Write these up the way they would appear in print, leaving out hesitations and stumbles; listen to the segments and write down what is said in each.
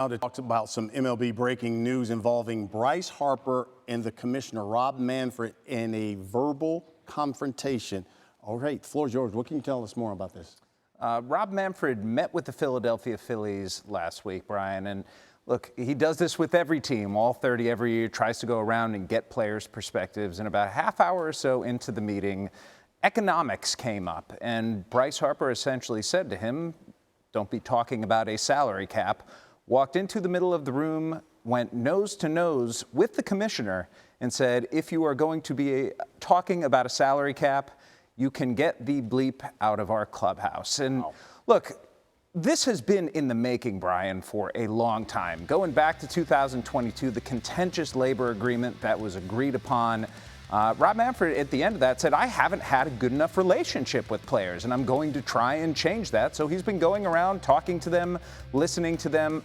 Now to talk about some MLB breaking news involving Bryce Harper and the commissioner, Rob Manfred, in a verbal confrontation. All right, floor is yours. What can you tell us more about this? Rob Manfred met with the Philadelphia Phillies last week, Brian, and look, he does this with every team, all 30 every year, tries to go around and get players' perspectives. And about a half hour or so into the meeting, economics came up, and Bryce Harper essentially said to him, "Don't be talking about a salary cap." Walked into the middle of the room, went nose to nose with the commissioner and said, if you are going to be talking about a salary cap, you can get the bleep out of our clubhouse. And look, this has been in the making, Brian, for a long time. Going back to 2022, the contentious labor agreement that was agreed upon, Rob Manfred, at the end of that, said, I haven't had a good enough relationship with players, and I'm going to try and change that. So he's been going around talking to them, listening to them.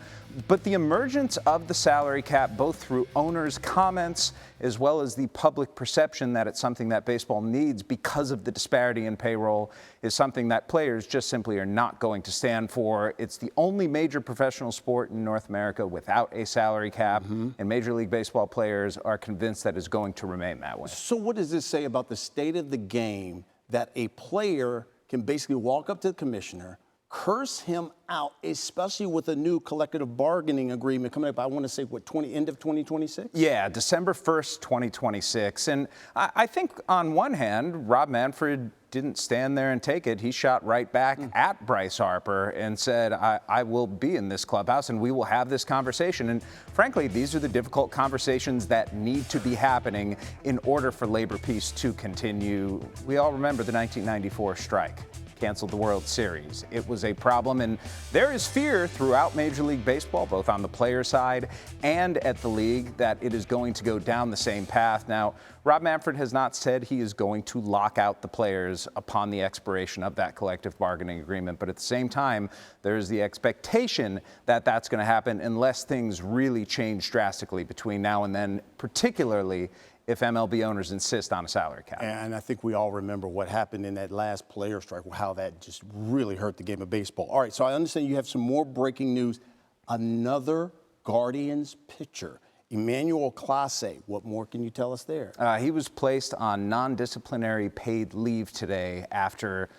But the emergence of the salary cap, both through owners' comments as well as the public perception that it's something that baseball needs because of the disparity in payroll, is something that players just simply are not going to stand for. It's the only major professional sport in North America without a salary cap, and Major League Baseball players are convinced that it's going to remain that way. So what does this say about the state of the game that a player can basically walk up to the commissioner, curse him out, especially with a new collective bargaining agreement coming up, I want to say, what, end of 2026? Yeah, December 1st, 2026. And I think on one hand, Rob Manfred didn't stand there and take it. He shot right back at Bryce Harper and said, I will be in this clubhouse and we will have this conversation. And frankly, these are the difficult conversations that need to be happening in order for labor peace to continue. We all remember the 1994 strike. Canceled the World Series. It was a problem, and there is fear throughout Major League Baseball, both on the player side and at the league, that it is going to go down the same path. Now, Rob Manfred has not said he is going to lock out the players upon the expiration of that collective bargaining agreement, but at the same time, there is the expectation that that's going to happen unless things really change drastically between now and then, particularly if MLB owners insist on a salary cap. And I think we all remember what happened in that last player strike, how that just really hurt the game of baseball. All right, so I understand you have some more breaking news. Another Guardians pitcher, Emmanuel Clase. What more can you tell us there? He was placed on non-disciplinary paid leave today after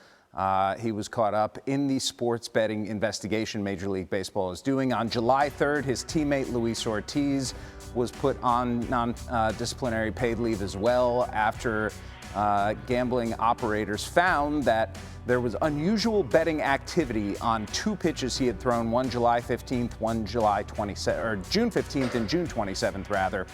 he was caught up in the sports betting investigation Major League Baseball is doing. On July 3rd, his teammate Luis Ortiz was put on non-disciplinary paid leave as well after gambling operators found that there was unusual betting activity on two pitches he had thrown, one July 15th, one July 27th, or June 15th and June 27th, rather.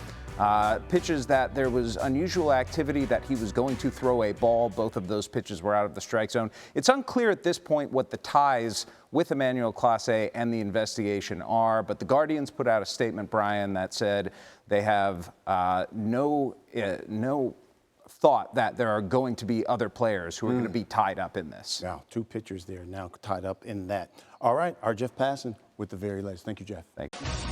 Pitches that there was unusual activity that he was going to throw a ball. Both of those pitches were out of the strike zone. It's unclear at this point what the ties with Emmanuel Clase and the investigation are, but the Guardians put out a statement, Brian, that said they have no thought that there are going to be other players who are going to be tied up in this. Yeah, two pitchers there now tied up in that. All right, our Jeff Passan with the very latest. Thank you, Jeff. Thank you.